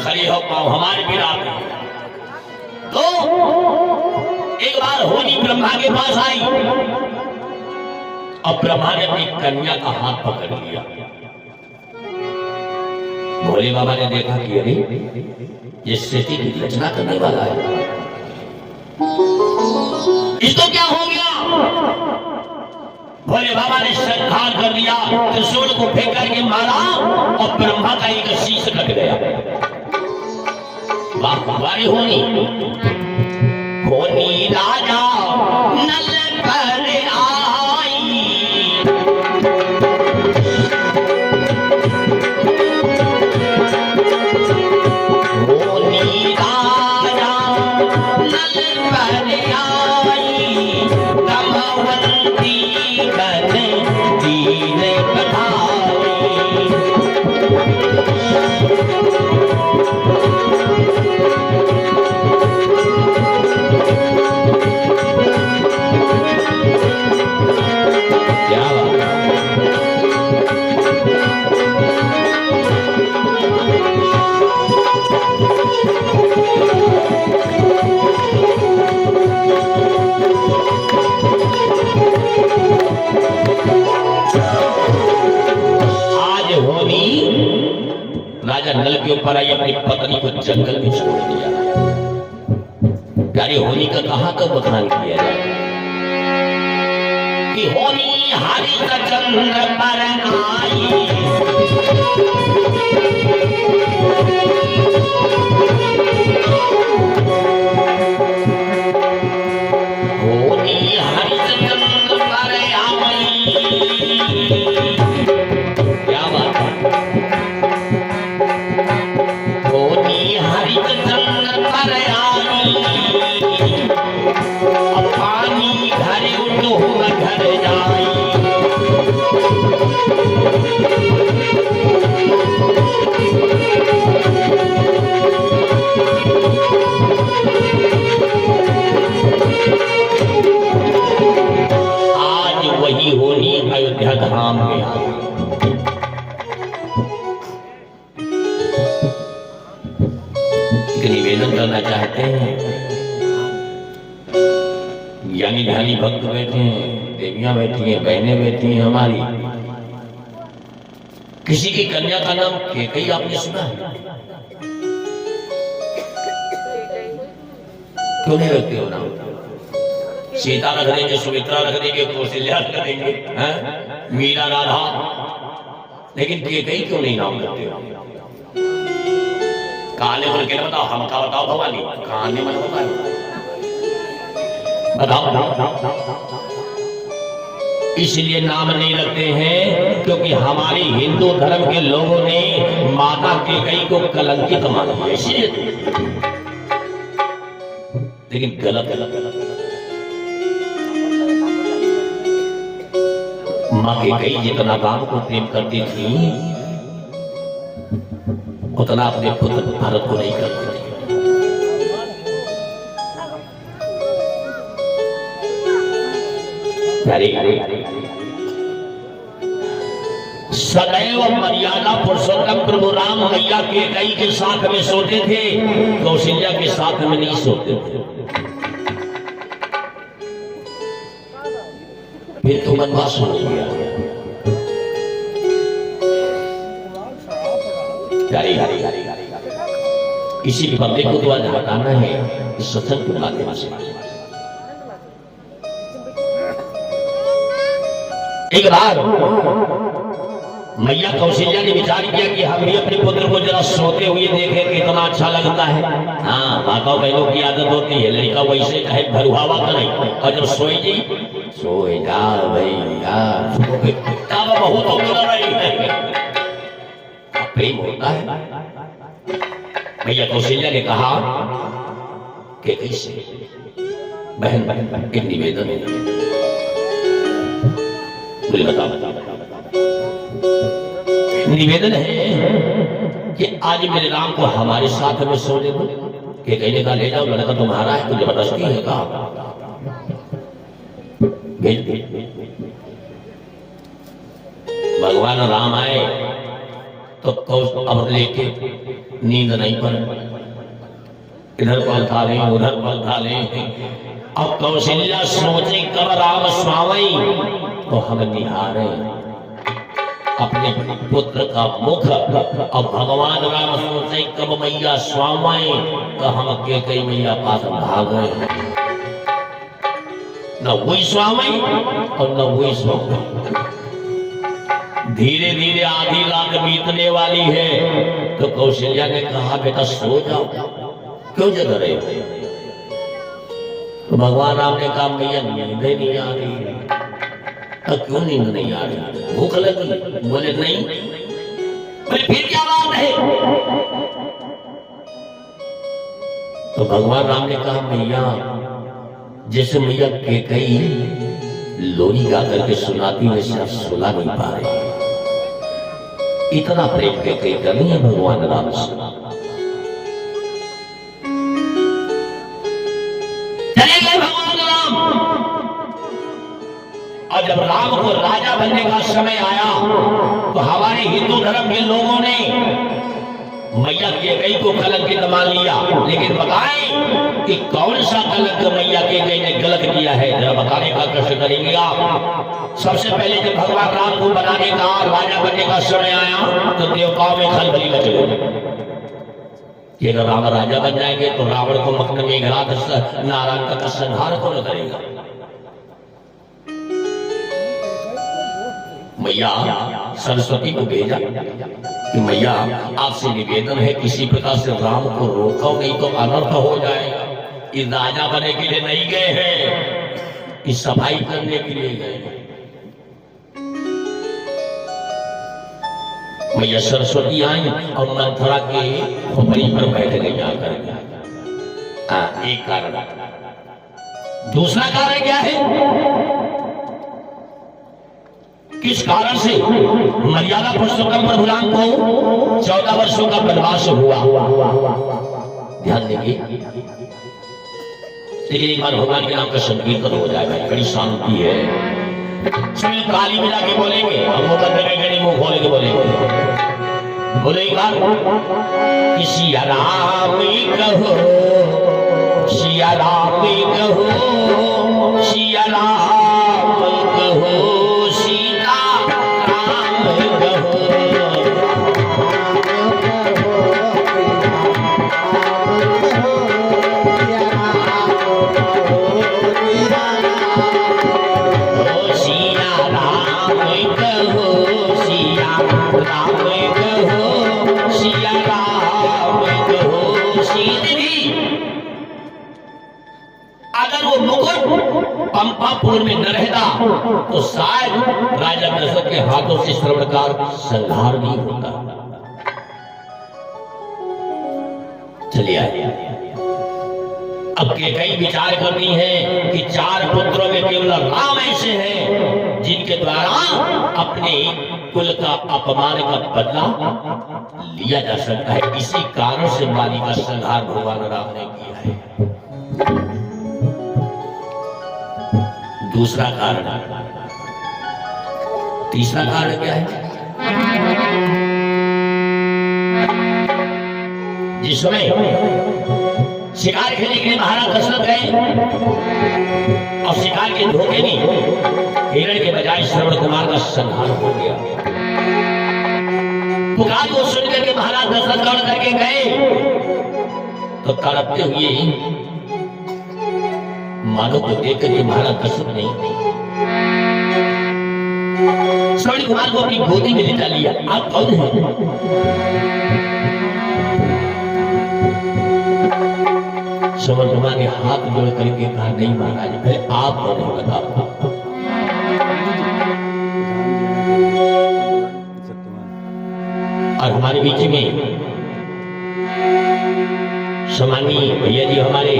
खड़ी हो पाओ हमारे भी रात में। तो एक बार होनी ब्रह्मा के पास आई और ब्रह्मा ने अपनी कन्या का हाथ पकड़ लिया। भोले बाबा ने देखा कि अरे ये सृष्टि की रचना करने वाला है, इसको क्या हो गया। भोले बाबा ने संहार कर दिया, त्रिशूल को फेंक करके मारा और ब्रह्मा का एक शीश कट गया। वाह होनी होनी राजा नल पर आई, होनी राजा नल पर आई, कमवंती बन दीन पधारी। राजा नल के ऊपर आई, अपनी पत्नी को जंगल में छोड़ दिया। प्यारी होनी का कहां का बखान किया जाए कि होनी हरिश्चंद्र पर आई, होनी हरिश्चंद्र पर आई। क्या बात है, पानी घर उठो घर जाई। आज वही होनी अयोध्या धाम में आई। निवेदन करना चाहते हैं, ज्ञानी ध्यानी भक्त बैठे हैं, देवियां बैठी हैं, बहनें बैठी हैं हमारी। किसी की कन्या का नाम कैकेयी आपने सुना है? क्यों नहीं रखते हो नाम? सीता रख देंगे, सुमित्रा रख देंगे, कौशल्या रख देंगे, मीरा, राधा, लेकिन कैकेयी क्यों नहीं नाम रखते हो? कहानी बोल के बताओ, हमका बताओ भवानी, कहानी मन बताओ। इसलिए नाम नहीं रखते हैं क्योंकि हमारी हिंदू धर्म के लोगों ने माता कैकेयी को कलंकित माना है, इसलिए। लेकिन गलत माँ कैकेयी जितना राम को प्रेम करती थी उतना अपने पुत्र भरत को नहीं करती थी। सदैव मर्यादा पुरुषोत्तम प्रभु राम मैया के कई के साथ में सोते थे, कौशल्या के साथ में नहीं सोते थे। फिर तो वनवास हो गया। इसी पर्दे को तो आज हटाना है इस सत्संग के माध्यम से। एक बार मैया कौशल्या ने विचार किया कि हम भी अपने पुत्र को जरा सोते हुए देखें कितना अच्छा लगता है। हाँ, माताओं बहनों की आदत होती है, लड़का वैसे कहे भरुहावा करे और जब सोई जी सोए जा भैया बहुत होता है, प्रेम होता है। मैया कौशल्या ने कहा कि कैसे बहन बहन एक निवेदन है, मुझे बता निवेदन है कि आज मेरे राम को हमारे साथ में सोने दो। कि कहने का ले जाओ, लड़का तुम्हारा है, तो जबरदस्ती है का भगवान राम आए तो अब लेके नींद नहीं पड़े, इधर पल था ले उधर पल था ले। अब कौशल्या सोचे कब राम स्वामी तो हम निहारे अपने पुत्र का मुख। अब भगवान राम सोचे कब मैया स्वामी तो हम के कई मैया पास भागे। न वही स्वामी और न वही स्वामी। धीरे धीरे आधी रात बीतने वाली है तो कौशल्या ने कहा बेटा सो जाओ, क्यों जग रहे हो? तो भगवान राम ने कहा मैया नींद नहीं आ रही। क्यों नींद नहीं आ रही? भूख लगी? बोले नहीं। बोले फिर क्या बात है? तो भगवान राम ने कहा मैया जैसे मैया के कई लोरी गा करके सुनाती वैसे आप सुना नहीं पा रहे। इतना प्रेम के कई कमी है भगवान राम से। चले गए भगवान राम। और जब राम को राजा बनने का समय आया तो हमारे हिंदू धर्म के लोगों ने मैया केकई को कलंकित मान लिया। लेकिन बताएं कि कौन सा कलंक मैया केकई ने गलत किया है, जरा बताने का कष्ट करेंगे आप। सबसे पहले जब भगवान राम को बनाने का राजा बनने का समय आया तो देवताओं में खलबली मच गई कि अगर राम राजा बन जाएंगे तो रावण को मकन में नारायण का संहार कौन करेगा। मैया सरस्वती को भेजा कि मैया आपसे निवेदन है किसी प्रकार से राम को रोको, नहीं तो अनर्थ हो जाएगा। इस राजा बनने के लिए नहीं गए हैं, इस सफाई करने के लिए गए हैं। मैया सरस्वती आई और मंथरा के खोपड़ी पर बैठ गई आकर। एक कारण। दूसरा कारण क्या है? किस कारण से मर्यादा पुरुषोत्तम प्रभु राम को 14 वर्षों का वनवास हुआ? ध्यान देंगे। लेकिन एक बार भगवान के नाम का संकीर्तन हो जाएगा, बड़ी शांति है। सुनिए, काली मिला के बोलेंगे, हम वो बंदे में गणी मुंह खोल के बोलेंगे। बोलेगा कि सिया राम कहो, सिया राम कहो, सिया राम कहो, पंपापुर में न रहता तो शायद राजा दशरथ के हाथों से श्रवण का संहार नहीं होता। चलिए आइए, अब केकई विचार करनी है कि 4 पुत्रों में केवल राम ऐसे हैं जिनके द्वारा अपने कुल का अपमान का बदला लिया जा सकता है। इसी कारण से बाली का संहार भगवान राम ने किया है। दूसरा कारण। तीसरा कारण क्या है? जिस समय शिकार खेलने के लिए महाराज दशरथ गए और शिकार के धोखे में हिरण के बजाय श्रवण कुमार का संहार हो गया। पुकार को सुनकर के महाराज दशरथ दौड़ करके गए तो तड़पते हुए मानो को देख करके महाराज दशरथ नहीं श्रवण कुमार को अपनी गोदी में लिटा लिया। आप कौन हैं? श्रवण कुमार ने हाथ जोड़ करके कहा, नहीं महाराज, पहले आप कौन हैं बताओ। और हमारे बीच में सम्मानीय भैया जी हमारे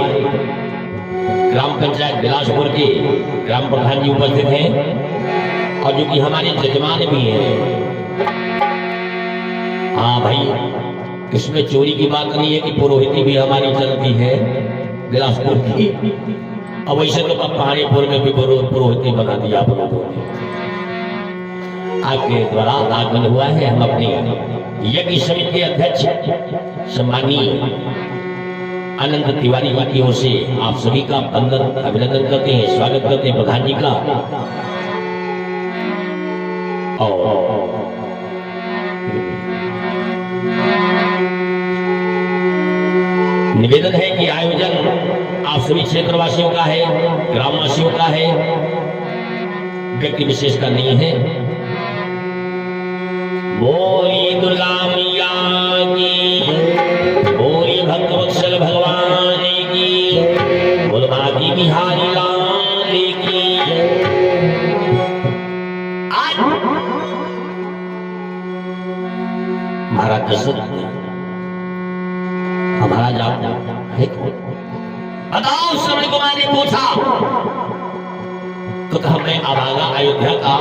ग्राम पंचायत बिलासपुर के ग्राम प्रधान जी उपस्थित हैं और जो कि हमारे जजमान भी हैं। हाँ भाई, इसमें चोरी की बात नहीं है कि पुरोहिती भी हमारी चलती है बिलासपुर की। अब वैसे तो पहाड़ीपुर में भी पुरोहिती बना दिया आप लोगों ने। आपके द्वारा आगमन हुआ है। हम अपने यज्ञ समिति के अध्यक्ष सम्मानीय अनंत तिवारी जी की ओर से आप सभी का वंदन अभिनंदन करते हैं, स्वागत करते हैं प्रधान जी का। निवेदन है कि आयोजन आप सभी क्षेत्रवासियों का है, ग्रामवासियों का है, व्यक्ति विशेष का नहीं है। बोली दुर्गा मैया की, बोली भक्तवत्सल भगवान की, बोल बाकी बिहारी लाल की। आज महाराज दशरथ हमारा जाप है कौन? बताओ। श्रवण कुमार ने पूछा तो कहा, मैं अभागा अयोध्या का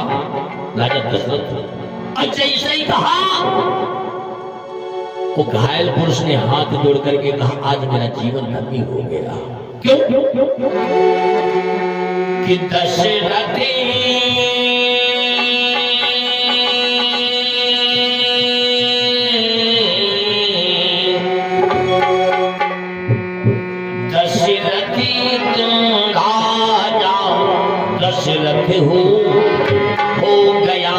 राजा दशरथ। अच्छा, ऐसा ही कहा। वो घायल पुरुष ने हाथ जोड़ करके कहा, आज मेरा जीवन धन्य हो गया। क्यों? कि दशरथ दशरथ हो गया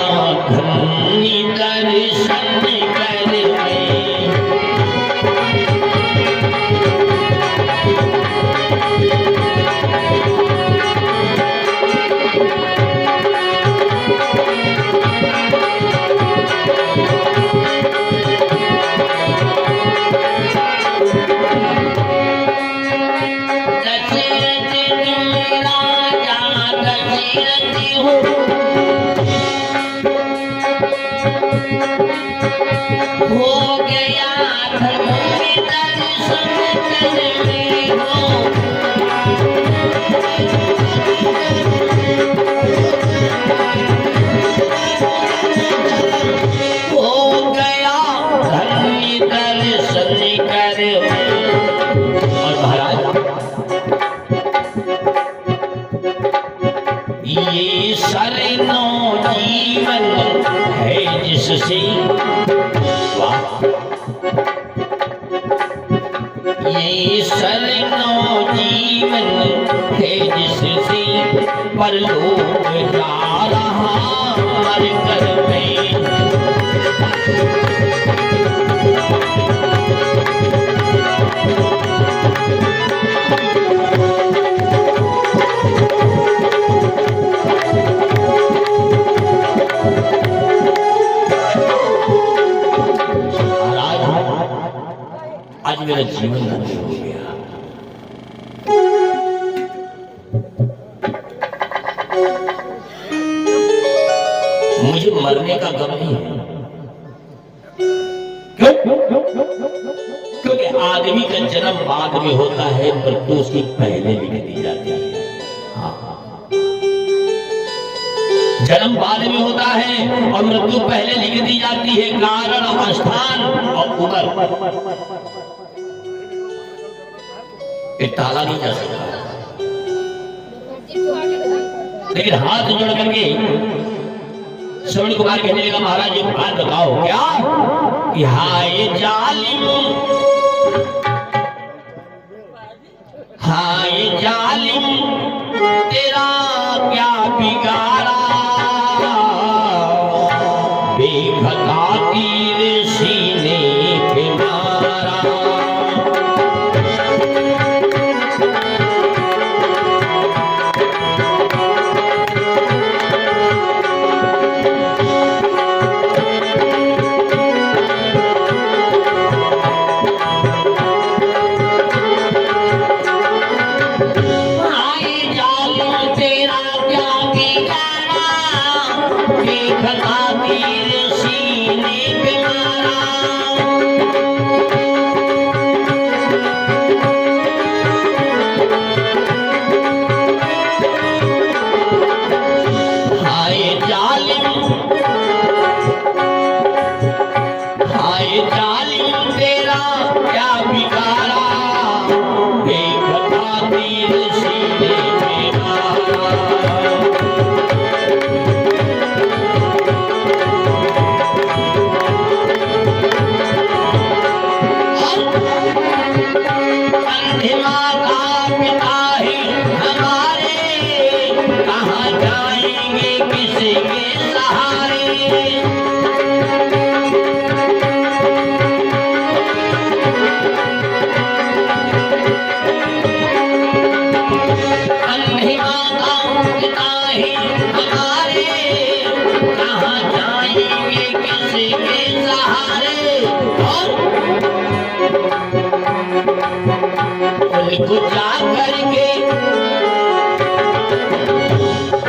धन्य दर्शन करके। ये शरणो जीवन है जिससे, ये शरणो जीवन है जिससे परलोक जा रहा मर कर में। आज मेरा जीवन धन्य हो गया। मुझे मरने का गम नहीं है। क्यों? क्योंकि आदमी का जन्म बाद में होता है, मृत्यु उसकी पहले लिख दी जाती है। जन्म बाद में होता है और मृत्यु पहले लिख दी जाती है। कारण और स्थान और उम्र टाला नहीं जा सकता। लेकिन हाथ जोड़ करके श्रवण कुमार कहने लगा, महाराज एक बात बताओ, क्या कि हाय जालिम, हाय जालिम तेरा क्या बिगाड़ा, बेखता तीर सीने पे मारा।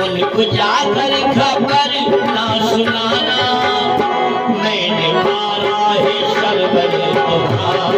उनको जाकर खबर ना सुनाना, मैंने मारा है शरबत तुम्हारा।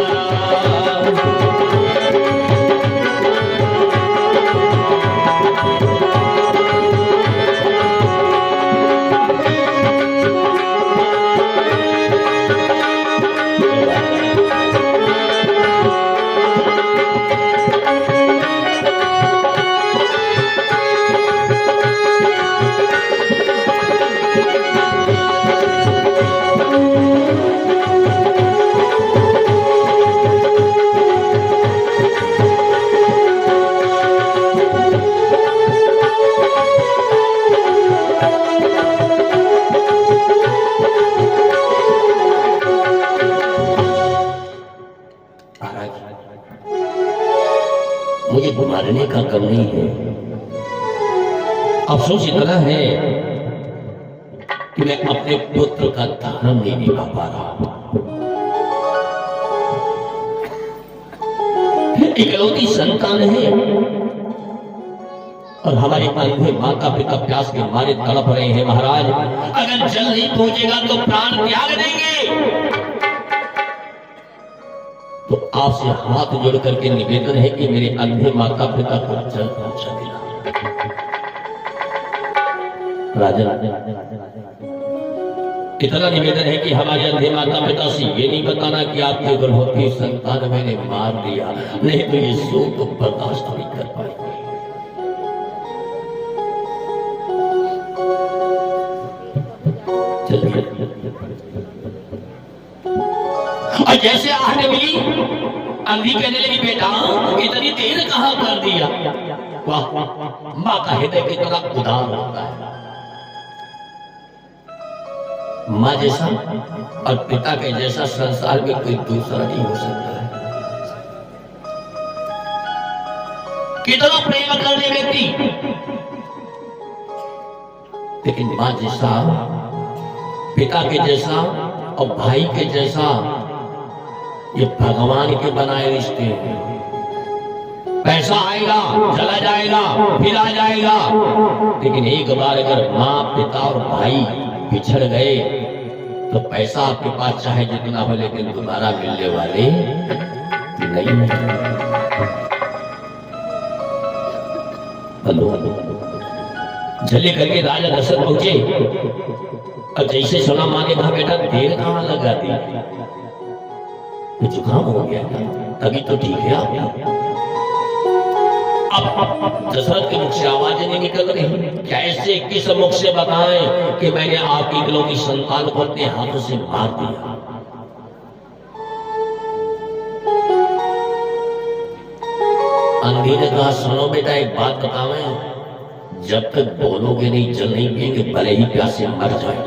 मुझे मारने का कम नहीं है, अफसोस इतना है कि मैं अपने पुत्र का धर्म नहीं निभा पा रहा। इकलौती संतान है और हमारे अंधे माता पिता प्यास के मारे तड़प रहे हैं। महाराज अगर जल नहीं पहुंचेगा तो प्राण त्याग देंगे। तो आपसे हाथ जोड़ करके निवेदन है कि मेरे अंधे माता पिता को जल पहुंचा देना। राजा इतना निवेदन है कि हमारे अंधे माता पिता से ये नहीं बताना कि आपके गर्भवती संतान मैंने मार दिया, नहीं तो ये शोक तो बर्दाश्त नहीं कर पाएंगे। चलिए और जैसे आहट मिली, अंधी कहने लगी, बेटा इतनी देर कहां कर दिया। वाह, माँ का हृदय कितना उदार होता है। माँ जैसा और पिता के जैसा संसार में कोई दूसरा नहीं हो सकता है। कितना प्रेम करने व्यक्ति, लेकिन माँ जैसा, पिता के जैसा और भाई के जैसा, ये भगवान के बनाए रिश्ते हैं। पैसा आएगा चला जाएगा फिर आ जाएगा, लेकिन एक बार अगर माँ पिता और भाई बिछड़ गए तो पैसा आपके पास चाहे जितना हो, लेकिन दोबारा मिलने वाले नहीं है। जल्दी करके राजा दशरथ पहुंचे और जैसे सुना माँ ने कहा, बेटा देर कहाँ लगा दी, जुकाम हो गया, अभी तो ठीक है। अब दशरथ के मुख से आवाजें नहीं निकल रही, कैसे किस मुख से बताएं कि मैंने आपकी इकलौती संतान को अपने हाथों से मार दिया। अंधी ने कहा, सुनो बेटा एक बात बतावें, जब तक बोलोगे नहीं जल नहीं पिएंगे, भले ही प्यासे मर जाए।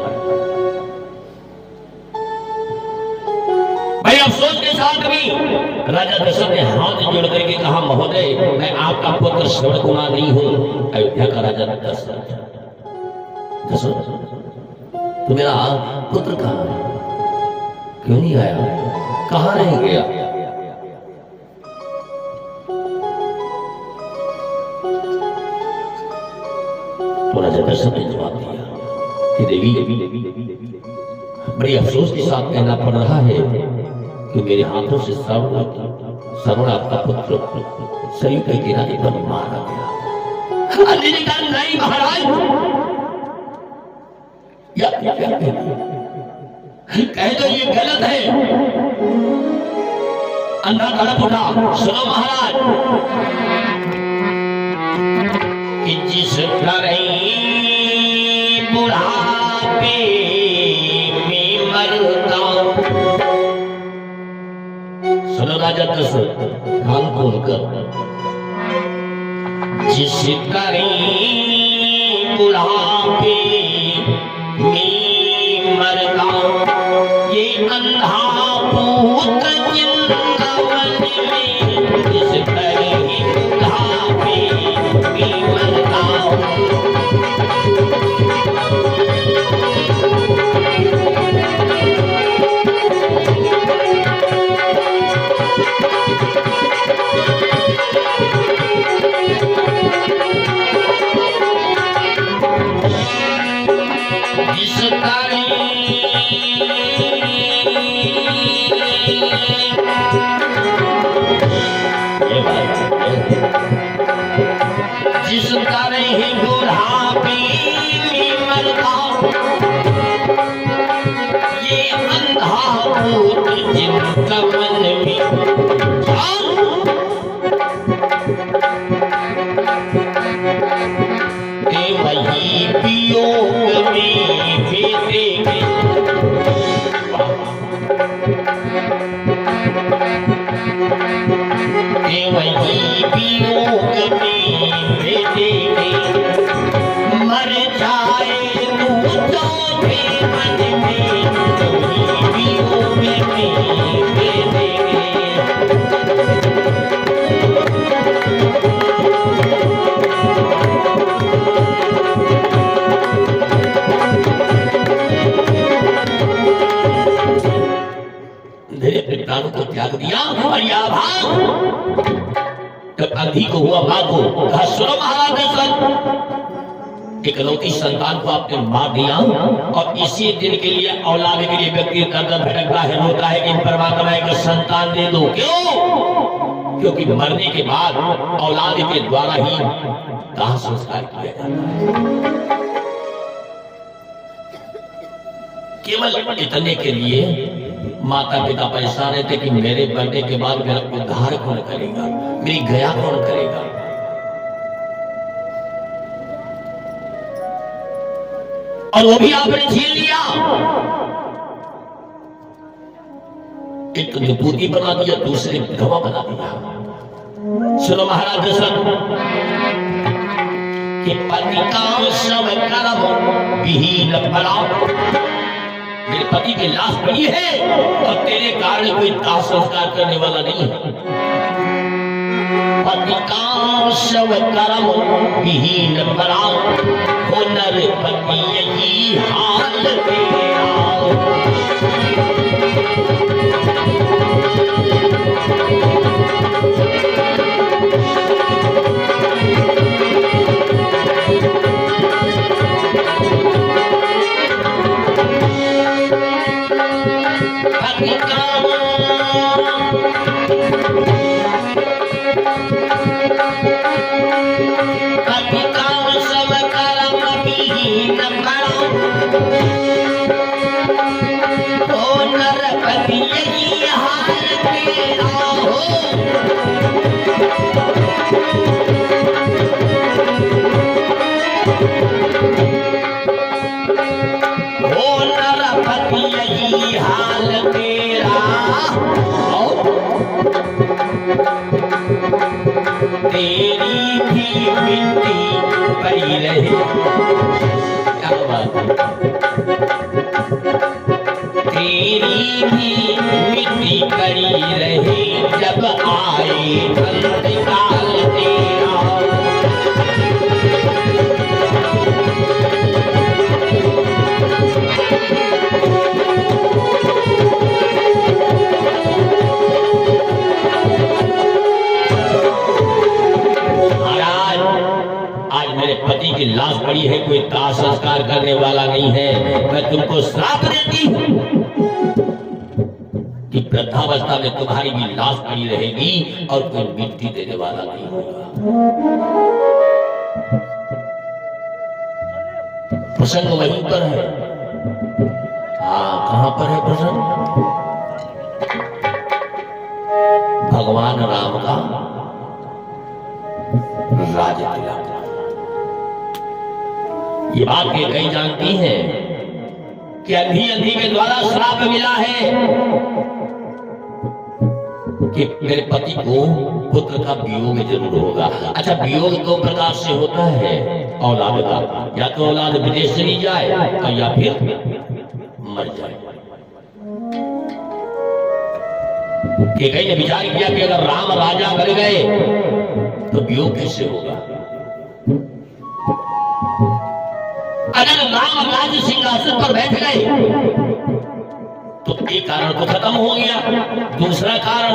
भाई अफसोस के साथ भी राजा दशरथ ने हाथ जोड़ करके कहा, महोदय मैं आपका पुत्र श्रवण कुमार नहीं हूं। अयोध्या का राजा दशरथ, तो मेरा पुत्र कहाँ है, क्यों नहीं आया, कहाँ रह गया? तो राजा दशरथ ने जवाब दिया कि देवी, बड़ी अफसोस के साथ कहना पड़ रहा है कि मेरे हाथों से श्रवण आपका पुत्र शरीर के किनारे पर मारा गया। अंधी ने कहा, नहीं महाराज, कह दो ये गलत है। अंधा तड़प उठा, सुनो महाराज, कि जिस तरह बुढ़ापे में मरता, सुनो राजा दशरथ, कान खोल कर, जिस तरह बुढ़ापे में मरता ये अंधा पुत्र जिंदवन में, जिस तरह बुढ़ापे में मरता। जिस तरह बुढ़ापे में मरता ये अंधा पुत्र जिंदवन में, वही वियोग में भेदेंगे। वही वियोग में भेदेंगे, मर जाए तो मन में, वही वियोग में भेदेंगे। प्राणों को त्याग दिया और या भाग, जब अंधी को हुआ भागो, कहा सुनो महाराज दशरथ, इकलौती संतान को आपने मार दिया और इसी दिन के लिए औलाद के लिए व्यक्ति दर्द भटकता है, रोता है कि परमात्मा एक संतान दे दो। क्यों? क्योंकि मरने के बाद औलाद के द्वारा ही दाह संस्कार किया जाता है। केवल इतने के लिए माता पिता परेशान रहते कि मेरे बर्थडे के बाद मेरा उद्धार कौन करेगा, मेरी गया कौन करेगा। और वो भी आपने झेल लिया, एक तो विभूति बना दिया, दूसरे विधवा बना दिया। सुनो महाराज दशरथ, कि पति का शव कर्म विहीन पड़ा, मेरे पति की लाश पड़ी है और तेरे कारण कोई दाह संस्कार करने वाला नहीं है। पति का शव कर्म विहीन पड़ा, हो नरपति यही हाल तेरा। नरपति तेरी भी मिट्टी पड़ी रहे। क्या बात है? तेरी भी मिट्टी पड़ी रहे जब आए अंतकाल तेरा। पति की लाश पड़ी है, कोई दाह संस्कार करने वाला नहीं है। मैं तुमको श्राप देती हूँ कि वृद्धावस्था में तुम्हारी भी लाश पड़ी रहेगी और कोई मिट्टी देने वाला नहीं होगा। प्रसंग वहीं पर है। हाँ, कहां पर है प्रसंग? भगवान राम का राजतिलक। ये बात कई जानती हैं कि अंधी के द्वारा श्राप मिला है कि मेरे पति को पुत्र का वियोग जरूर होगा। अच्छा, वियोग दो प्रकार से होता है औलाद का, या तो औलाद विदेश चली जाए और या फिर मर जाए। कई ने विचार किया कि अगर राम राजा बन गए तो वियोग कैसे होगा? अगर राम राज्य सिंहासन पर बैठ गए तो एक कारण तो खत्म हो गया, दूसरा कारण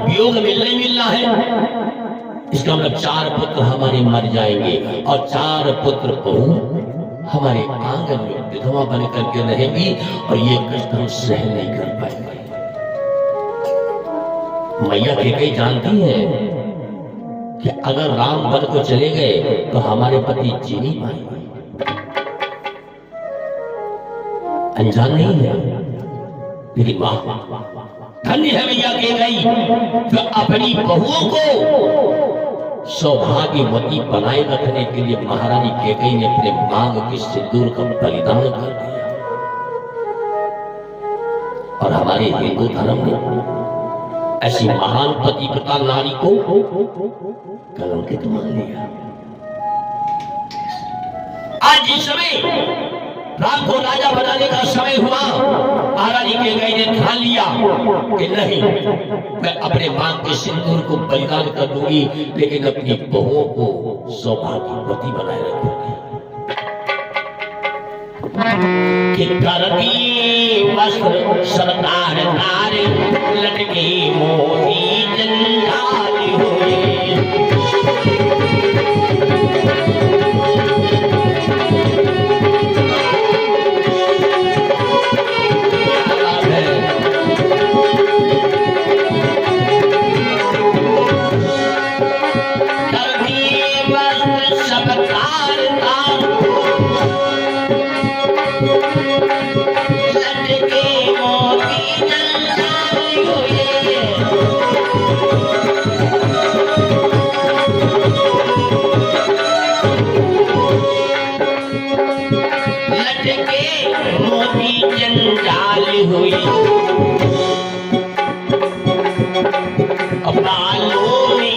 वियोग मिलना है। इसका मतलब 4 पुत्र हमारे मर जाएंगे और 4 पुत्र बहू हमारे आंगन में विधवा बन करके रहेंगी और ये कष्ट हम सहन नहीं कर पाएंगे। मैया कई जानती है कि अगर राम वन को चले गए तो हमारे पति जी नहीं पाएंगे। अनजान नहीं है, लेकिन वाह, धन्य है मैया कई जो अपनी बहुओं को सौभाग्यवती बनाए रखने के लिए महारानी कैकेयी ने अपने मांग के सिंदूर का बलिदान कर दिया। और हमारे हिंदू धर्म ने ऐसी महान पतिव्रता नारी को कलंकित मान लिया। आज जिस समय राम को राजा बनाने का समय हुआ, महारानी कैकेयी ने ठान लिया कि नहीं, मैं अपने मांग के सिंदूर को बलिदान कर दूंगी, लेकिन अपनी बहुओं को सौभाग्यवती बनाए रखूंगी। कि करती वस्त्र सरदार तारे, लटके मोती जंजाल हुए। जंजाल हुई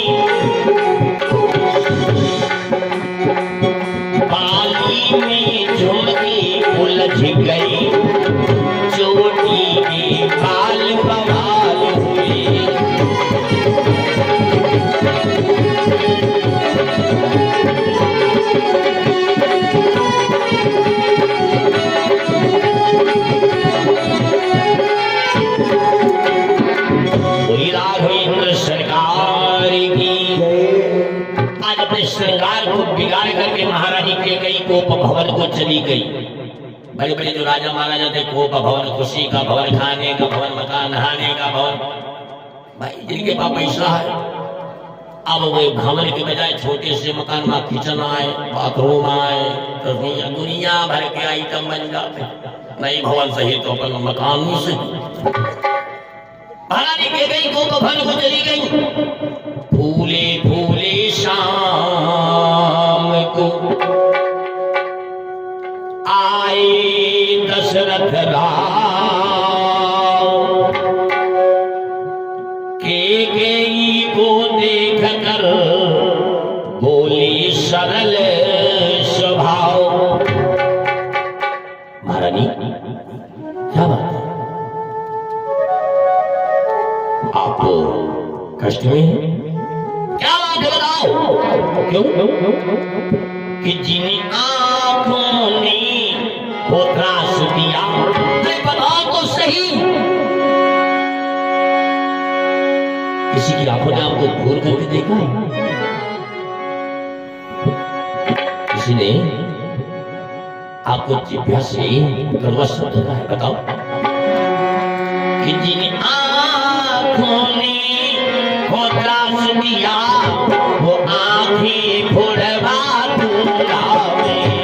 बाली में झुमकी उलझ गई, चोटी के बाल बवाल हुए। श्रृंगार को बिगाड़ करके महारानी कैकेयी कोप भवन को चली गई। बड़े बड़े जो राजा महाराजा थे, कोप भवन, खुशी का भवन, खाने का भवन, मकान, नहाने का भवन, भाई जिनके पास पैसा है अब वो भवन के बजाय छोटे से मकान में किचन आए, बाथरूम आए, तो दुनिया भर के आइटम बन जाते। नहीं भवन सही तो अपन मकान नहीं सही। महारानी कैकेयी कोप भवन को चली गई। फूले फूले शाम को आए दशरथ राम, कैकेयी को बोली सरल स्वभाव। महारानी क्या बात है, आप कष्ट में हैं? क्या बात है बताओ। क्यों? कि जिन आंखों ने वो त्रास दिया, अरे बताओ तो सही। किसी की आंखों ने आपको घूर करके देखा है? किसी ने आपको जिभ्या से कड़वा शब्द कहा है? बताओ। कि जिन आंखों ने वो त्रास दिया, वो आंखें फोड़वा दूंगा मैं।